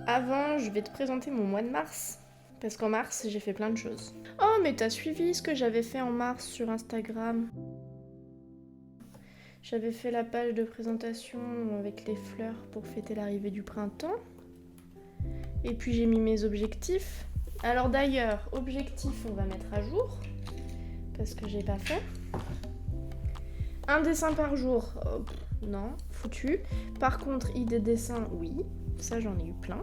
Avant, je vais te présenter mon mois de mars. Parce qu'en mars, j'ai fait plein de choses. Oh, mais t'as suivi ce que j'avais fait en mars sur Instagram? J'avais fait la page de présentation avec les fleurs pour fêter l'arrivée du printemps. Et puis j'ai mis mes objectifs. Alors d'ailleurs, objectifs, on va mettre à jour. Parce que j'ai pas fait. Un dessin par jour, non, foutu. Par contre, idée dessin, oui. Ça, j'en ai eu plein.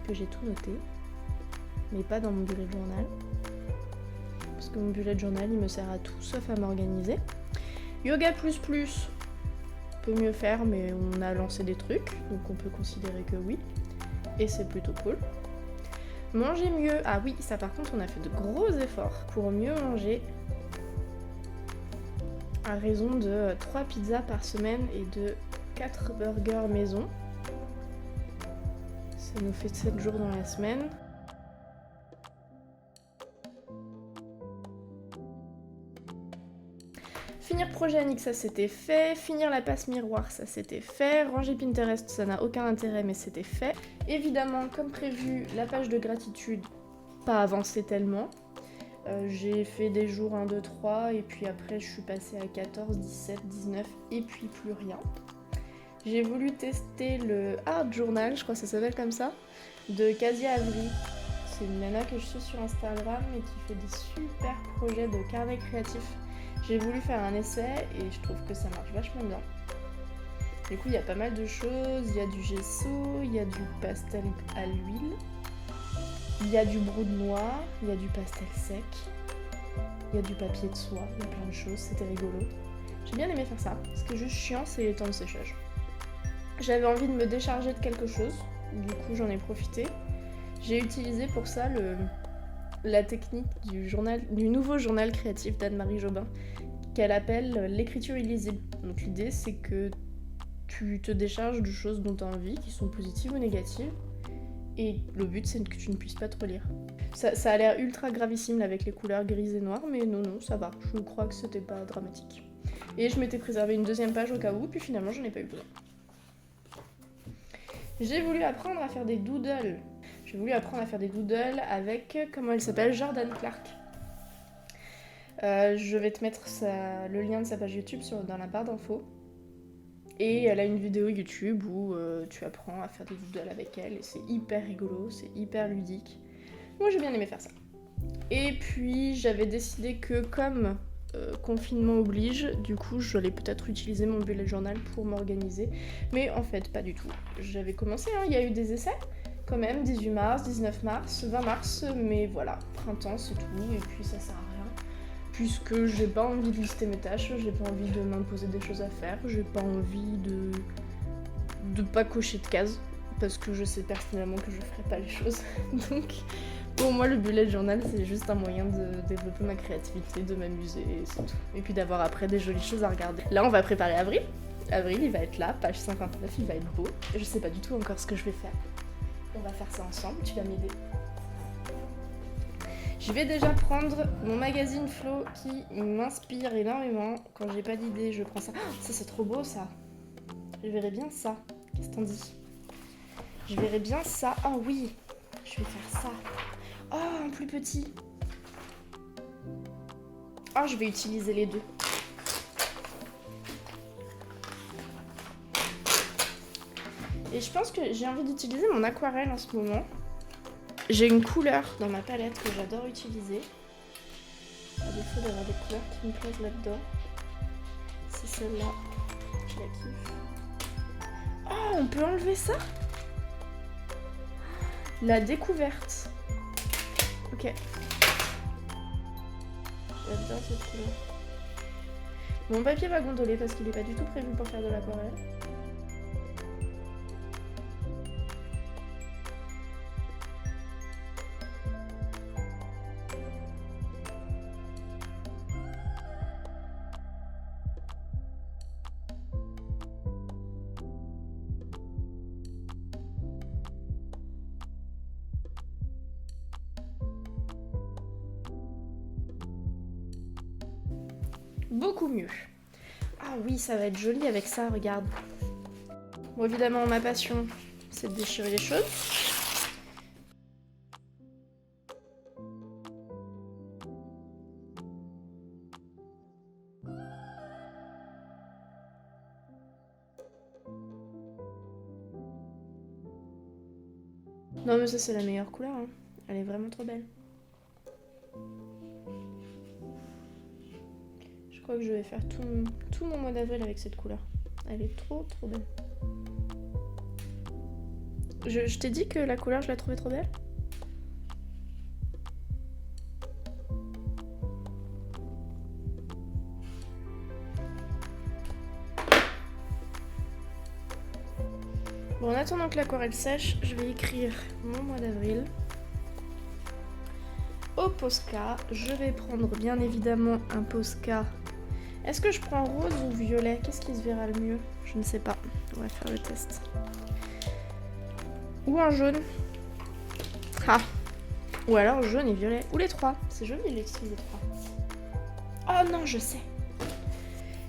Que j'ai tout noté. Mais pas dans mon bullet journal. Parce que mon bullet journal, il me sert à tout, sauf à m'organiser. Yoga plus plus, peut mieux faire, mais on a lancé des trucs, donc on peut considérer que oui. Et c'est plutôt cool. Manger mieux, ah oui, ça par contre, on a fait de gros efforts pour mieux manger. À raison de 3 pizzas par semaine et de 4 burgers maison. Ça nous fait 7 jours dans la semaine. Finir projet Annick, ça c'était fait. Finir la passe miroir, ça c'était fait. Ranger Pinterest, ça n'a aucun intérêt, mais c'était fait. Évidemment, comme prévu, la page de gratitude, pas avancé tellement. J'ai fait des jours 1, 2, 3, et puis après je suis passée à 14, 17, 19, et puis plus rien. J'ai voulu tester le Art Journal, je crois que ça s'appelle comme ça, de Kasia Avri. C'est une nana que je suis sur Instagram et qui fait des super projets de carnet créatif. J'ai voulu faire un essai et je trouve que ça marche vachement bien. Du coup, il y a pas mal de choses. Il y a du gesso, il y a du pastel à l'huile, il y a du brode noir, il y a du pastel sec, il y a du papier de soie, il y a plein de choses. C'était rigolo. J'ai bien aimé faire ça. Ce qui est juste chiant, c'est les temps de séchage. J'avais envie de me décharger de quelque chose, du coup j'en ai profité. J'ai utilisé pour ça la technique du nouveau journal créatif d'Anne-Marie Jobin, qu'elle appelle l'écriture illisible. Donc l'idée c'est que tu te décharges de choses dont tu as envie, qui sont positives ou négatives, et le but c'est que tu ne puisses pas te relire. Ça a l'air ultra gravissime avec les couleurs grises et noires, mais non, ça va, je crois que c'était pas dramatique. Et je m'étais préservé une deuxième page au cas où, puis finalement j'en ai pas eu besoin. J'ai voulu apprendre à faire des doodles. J'ai voulu apprendre à faire des doodles avec, comment elle s'appelle, Jordan Clark. Je vais te mettre le lien de sa page YouTube dans la barre d'infos. Et elle a une vidéo YouTube où tu apprends à faire des doodles avec elle. Et c'est hyper rigolo, c'est hyper ludique. Moi j'ai bien aimé faire ça. Et puis j'avais décidé que comme confinement oblige, du coup j'allais peut-être utiliser mon bullet journal pour m'organiser. Mais en fait pas du tout. J'avais commencé, il y a eu des essais. Quand même, 18 mars, 19 mars, 20 mars, mais voilà, printemps c'est tout, et puis ça sert à rien. Puisque j'ai pas envie de lister mes tâches, j'ai pas envie de m'imposer des choses à faire, j'ai pas envie de pas cocher de cases, parce que je sais personnellement que je ferai pas les choses. Donc pour moi le bullet journal c'est juste un moyen de développer ma créativité, de m'amuser, et c'est tout. Et puis d'avoir après des jolies choses à regarder. Là on va préparer avril. Avril il va être là, page 59, il va être beau. Je sais pas du tout encore ce que je vais faire. On va faire ça ensemble, tu vas m'aider. Je vais déjà prendre mon magazine Flow qui m'inspire énormément. Quand j'ai pas d'idée, je prends ça. Oh, ça c'est trop beau ça. Je verrai bien ça. Qu'est-ce que t'en dis? Je verrai bien ça. Oh oui, je vais faire ça. Oh, en plus petit. Oh, je vais utiliser les deux. Et je pense que j'ai envie d'utiliser mon aquarelle en ce moment. J'ai une couleur dans ma palette que j'adore utiliser. À défaut d'avoir des couleurs qui me plaisent là-dedans. C'est celle-là. Je la kiffe. Oh, on peut enlever ça? La découverte. Ok. J'adore cette couleur. Mon papier va gondoler parce qu'il n'est pas du tout prévu pour faire de l'aquarelle. Beaucoup mieux. Ah oui, ça va être joli avec ça, regarde. Bon, évidemment, ma passion, c'est de déchirer les choses. Non mais ça c'est la meilleure couleur, hein. Elle est vraiment trop belle. Je crois que je vais faire tout mon mois d'avril avec cette couleur. Elle est trop belle. Je t'ai dit que la couleur je la trouvais trop belle. Bon, en attendant que l'aquarelle sèche, je vais écrire mon mois d'avril. Au Posca, je vais prendre bien évidemment un Posca. Est-ce que je prends rose ou violet? Qu'est-ce qui se verra le mieux? Je ne sais pas. On va faire le test. Ou un jaune. Ah. Ou alors jaune et violet. Ou les trois. C'est joli les trois. Oh non, je sais.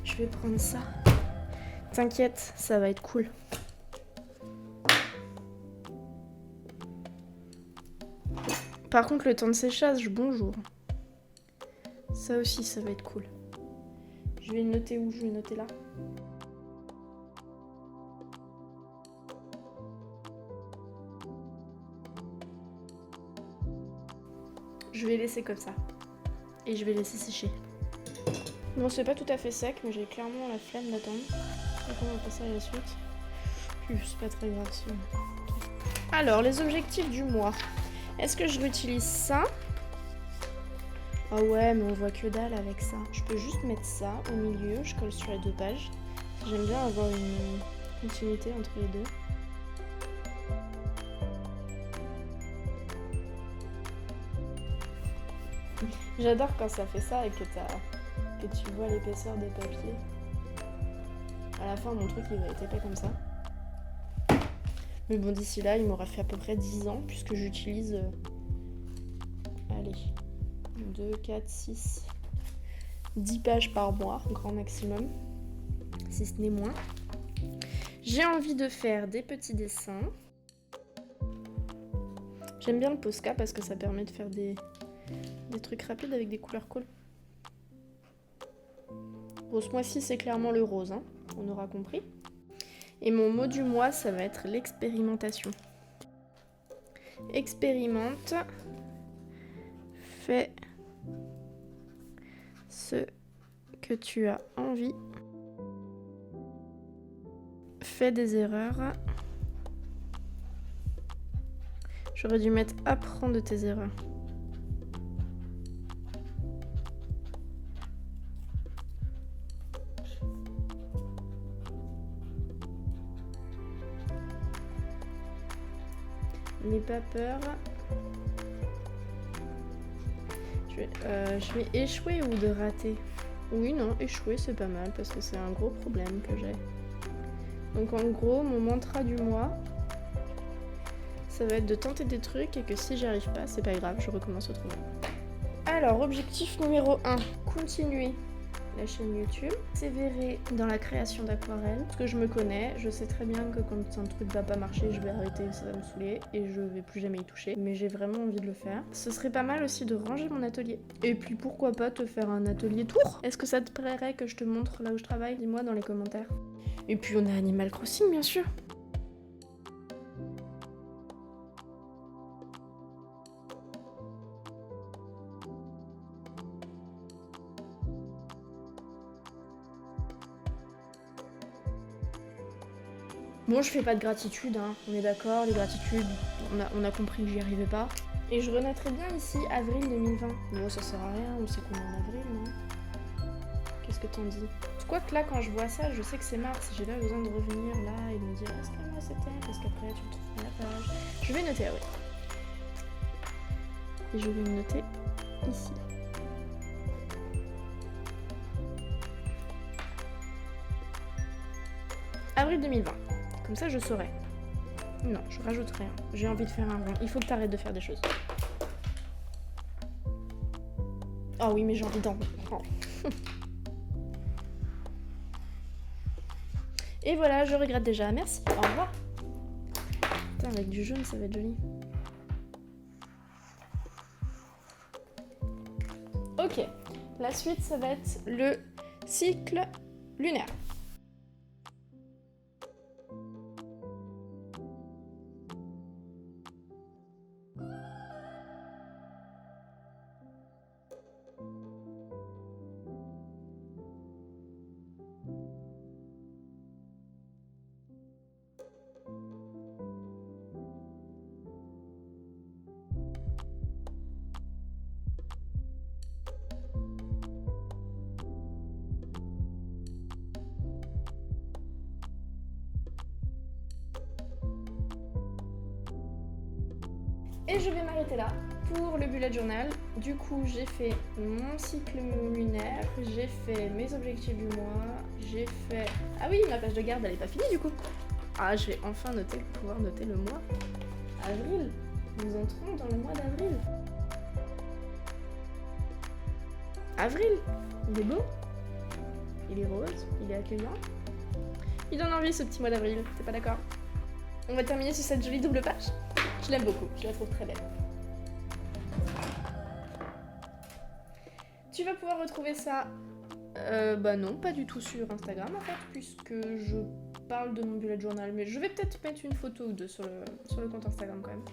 Je vais prendre ça. T'inquiète, ça va être cool. Par contre, le temps de séchage, bonjour. Ça aussi, ça va être cool. Je vais le noter où? Je vais le noter là. Je vais laisser comme ça. Et je vais laisser sécher. Bon, c'est pas tout à fait sec, mais j'ai clairement la flemme d'attendre. Donc on va passer à la suite. C'est pas très grave si. Alors, les objectifs du mois. Est-ce que je réutilise ça? Ah ouais, mais on voit que dalle avec ça. Je peux juste mettre ça au milieu, je colle sur les deux pages. J'aime bien avoir une continuité entre les deux. J'adore quand ça fait ça et que tu vois l'épaisseur des papiers. À la fin, mon truc, il va être épais comme ça. Mais bon, d'ici là, il m'aura fait à peu près 10 ans, puisque j'utilise... allez, 2, 4, 6, 10 pages par mois, grand maximum, si ce n'est moins. J'ai envie de faire des petits dessins. J'aime bien le Posca parce que ça permet de faire des trucs rapides avec des couleurs cool. Bon, ce mois-ci, c'est clairement le rose, hein, on aura compris. Et mon mot du mois, ça va être l'expérimentation. Expérimente. Fais ce que tu as envie. Fais des erreurs. J'aurais dû mettre apprends de tes erreurs. N'aie pas peur. Je vais échouer ou de rater? Oui, non, échouer c'est pas mal parce que c'est un gros problème que j'ai. Donc en gros, mon mantra du mois, ça va être de tenter des trucs et que si j'y arrive pas, c'est pas grave, je recommence autrement. Alors, objectif numéro 1, continuer la chaîne YouTube, persévérer dans la création d'aquarelles. Parce que je me connais, je sais très bien que quand un truc va pas marcher, je vais arrêter, ça va me saouler et je vais plus jamais y toucher. Mais j'ai vraiment envie de le faire. Ce serait pas mal aussi de ranger mon atelier. Et puis pourquoi pas te faire un atelier tour? Est-ce que ça te plairait que je te montre là où je travaille? Dis-moi dans les commentaires. Et puis on a Animal Crossing bien sûr. Bon, je fais pas de gratitude, hein. On est d'accord, les gratitudes, on a compris que j'y arrivais pas. Et je renaîtrais bien ici, avril 2020. Bon, ça sert à rien, on sait qu'on est en avril, non? Qu'est-ce que t'en dis? Quoique là, quand je vois ça, je sais que c'est mars. J'ai pas besoin de revenir là et de me dire est-ce que moi c'était, parce qu'après tu me trouves la page. Je vais noter, ah ouais. Et je vais me noter ici. Avril 2020. Comme ça, je saurai. Non, je rajoute rien. J'ai envie de faire un rond. Il faut que t'arrêtes de faire des choses. Oh oui, mais j'ai envie d'en... Oh. Et voilà, je regrette déjà. Merci. Au revoir. Putain, avec du jaune, ça va être joli. Ok, la suite, ça va être le cycle lunaire. Et je vais m'arrêter là pour le bullet journal. Du coup, j'ai fait mon cycle lunaire, j'ai fait mes objectifs du mois, j'ai fait... Ah oui, ma page de garde, elle est pas finie du coup. Ah, je vais enfin pouvoir noter le mois. Avril. Nous entrons dans le mois d'avril. Avril. Il est beau. Il est rose. Il est accueillant. Il donne envie ce petit mois d'avril, t'es pas d'accord? On va terminer sur cette jolie double page. Je l'aime beaucoup, je la trouve très belle. Tu vas pouvoir retrouver ça, bah non, pas du tout sur Instagram en fait, puisque je parle de mon bullet journal, mais je vais peut-être mettre une photo ou deux sur le compte Instagram quand même.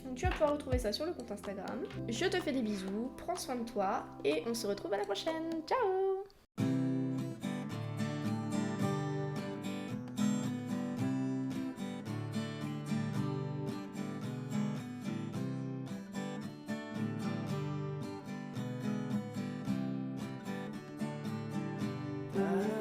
Donc tu vas pouvoir retrouver ça sur le compte Instagram. Je te fais des bisous, prends soin de toi, et on se retrouve à la prochaine. Ciao! I